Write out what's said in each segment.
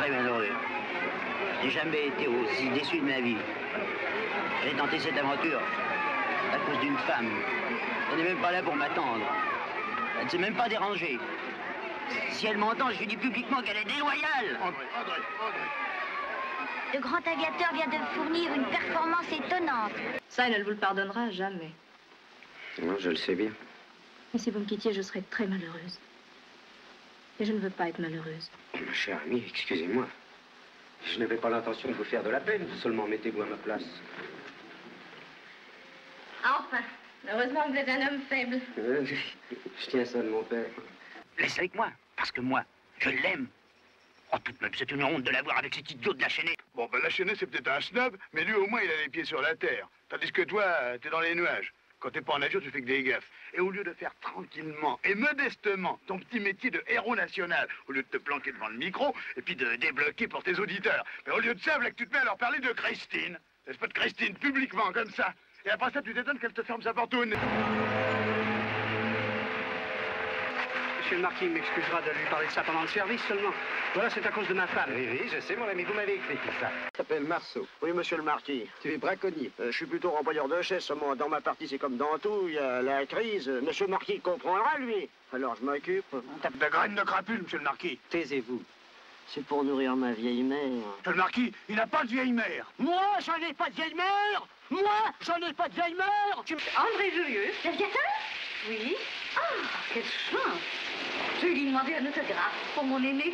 très malheureux. J'ai jamais été aussi déçu de ma vie. J'ai tenté cette aventure à cause d'une femme. Elle n'est même pas là pour m'attendre. Elle ne s'est même pas dérangée. Si elle m'entend, je lui dis publiquement qu'elle est déloyale. André. Le grand aviateur vient de fournir une performance étonnante. Ça, elle ne vous le pardonnera jamais. Non, je le sais bien. Et si vous me quittiez, je serais très malheureuse. Et je ne veux pas être malheureuse. Ma chère amie, excusez-moi. Je n'avais pas l'intention de vous faire de la peine. Seulement, mettez-vous à ma place. Enfin, heureusement que vous êtes un homme faible. Je tiens ça de mon père. Laisse avec moi, parce que moi, je l'aime. Oh, toute même, c'est une honte de l'avoir avec cet idiot de la Chenet. Bon, ben la Chenet, c'est peut-être un snob, mais lui, au moins, il a les pieds sur la terre. Tandis que toi, t'es dans les nuages. Quand t'es pas en nature, tu fais que des gaffes. Et au lieu de faire tranquillement et modestement ton petit métier de héros national, au lieu de te planquer devant le micro et puis de débloquer pour tes auditeurs, mais au lieu de ça, là que tu te mets à leur parler de Christine. N'est-ce pas de Christine, publiquement, comme ça. Et après ça, tu t'étonnes qu'elle te ferme sa porte au nez. Monsieur le Marquis m'excusera de lui parler de ça pendant le service seulement. Voilà, c'est à cause de ma femme. Oui, je sais, mon ami, vous m'avez écrit tout ça. Je m'appelle Marceau. Oui, monsieur le Marquis. Tu es braconnier. Je suis plutôt remployeur de chaises. Seulement, dans ma partie, c'est comme dans tout. Il y a la crise. Monsieur le Marquis comprendra, lui. Alors, je m'occupe. De graines de crapule, monsieur le Marquis. Taisez-vous. C'est pour nourrir ma vieille mère. Monsieur le Marquis, il n'a pas de vieille mère. Moi, j'en ai pas de vieille mère. Moi, j'en ai pas de vieille mère. André Jurieux. L'aviateur? Oui. Ah, quelle chance. Je vais lui demander un autographe pour mon aîné.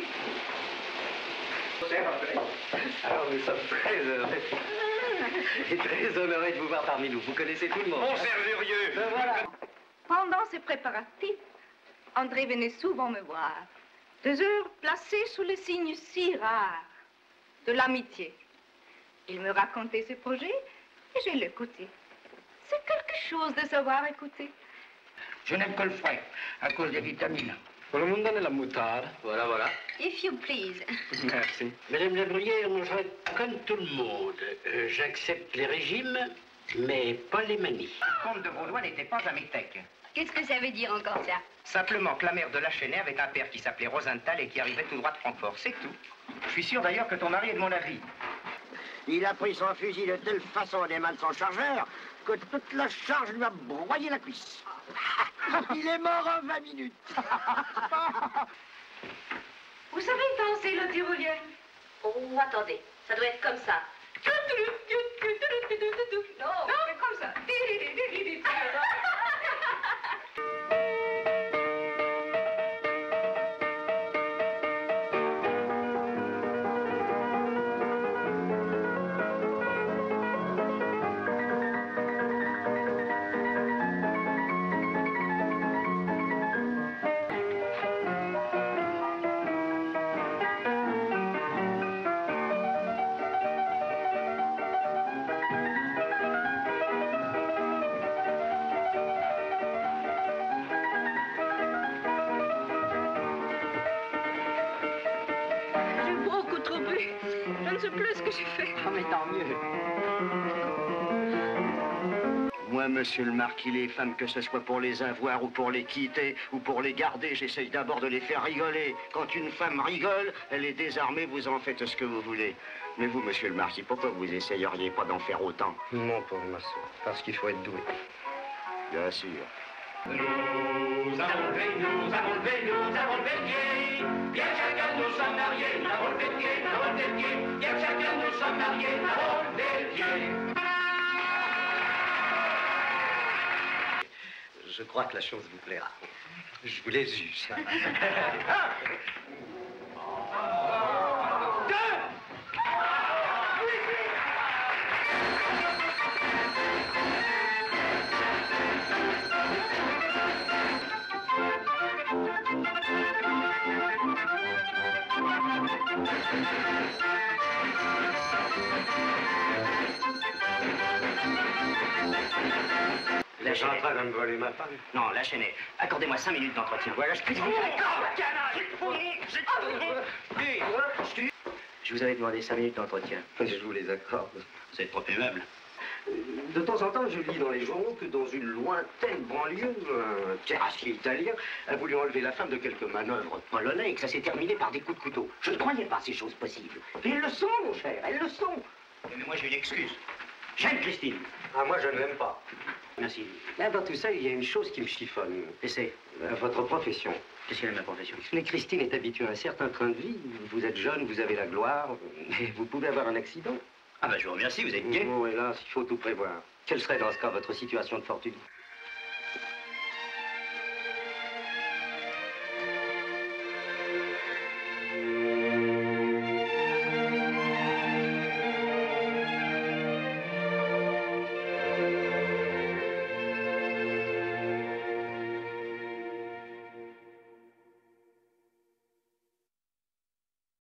Alors, nous sommes très heureux. Et très honorés de vous voir parmi nous. Vous connaissez tout le monde. Mon Servurieux. Voilà. Pendant ces préparatifs, André venait souvent me voir. 2 heures placées sous le signe si rare de l'amitié. Il me racontait ses projets et je l'écoutais. C'est quelque chose de savoir écouter. Je n'aime que le frais, à cause des vitamines. Pour le monde donne la moutarde. Voilà. If you please. Merci. Madame la Bruyère, moi, je vais être comme tout le monde. J'accepte les régimes, mais pas les manies. Le comte de Vaudois n'était pas un métèque. Qu'est-ce que ça veut dire encore, ça? Simplement que la mère de la Chenet avait un père qui s'appelait Rosenthal et qui arrivait tout droit de Francfort, c'est tout. Je suis sûr d'ailleurs que ton mari est de mon avis. Il a pris son fusil de telle façon des mains de son chargeur que toute la charge lui a broyé la cuisse. Il est mort en 20 minutes. Vous savez danser le tyrolien? Oh, attendez, ça doit être comme ça. Non, c'est comme ça. Je ne sais plus ce que j'ai fait. Oh, mais tant mieux. Moi, monsieur le Marquis, les femmes, que ce soit pour les avoir ou pour les quitter ou pour les garder, j'essaye d'abord de les faire rigoler. Quand une femme rigole, elle est désarmée, vous en faites ce que vous voulez. Mais vous, monsieur le Marquis, pourquoi vous essayeriez pas d'en faire autant? Non, pauvre Marceau, parce qu'il faut être doué. Bien sûr. Nous avons levé le pied, bien chacun nous sommes mariés, nous avons levé le pied, bien chacun nous sommes mariés, nous avons levé le pied. Je crois que la chose vous plaira. Je vous les use. La Chenet va me voler ma femme. Non, la Chenet. Accordez-moi 5 minutes d'entretien. Voilà, je prie de vous. Je vous avais demandé 5 minutes d'entretien. Je vous les accorde. Vous êtes trop aimable. De temps en temps, je lis dans les journaux que dans une lointaine banlieue, un terrassier italien a voulu enlever la femme de quelques manœuvres polonais et que ça s'est terminé par des coups de couteau. Je ne croyais pas ces choses possibles. Et elles le sont, mon cher, elles le sont. Mais moi, j'ai une excuse. J'aime Christine. Ah, moi, je ne l'aime pas. Merci. Là, dans tout ça, il y a une chose qui me chiffonne. Et c'est votre profession. Qu'est-ce qu'elle est ma profession? Mais Christine est habituée à un certain train de vie. Vous êtes jeune, vous avez la gloire, mais vous pouvez avoir un accident. Ah, ben, je vous remercie, vous êtes gai. Oh, hélas, il faut tout prévoir. Quelle serait dans ce cas votre situation de fortune?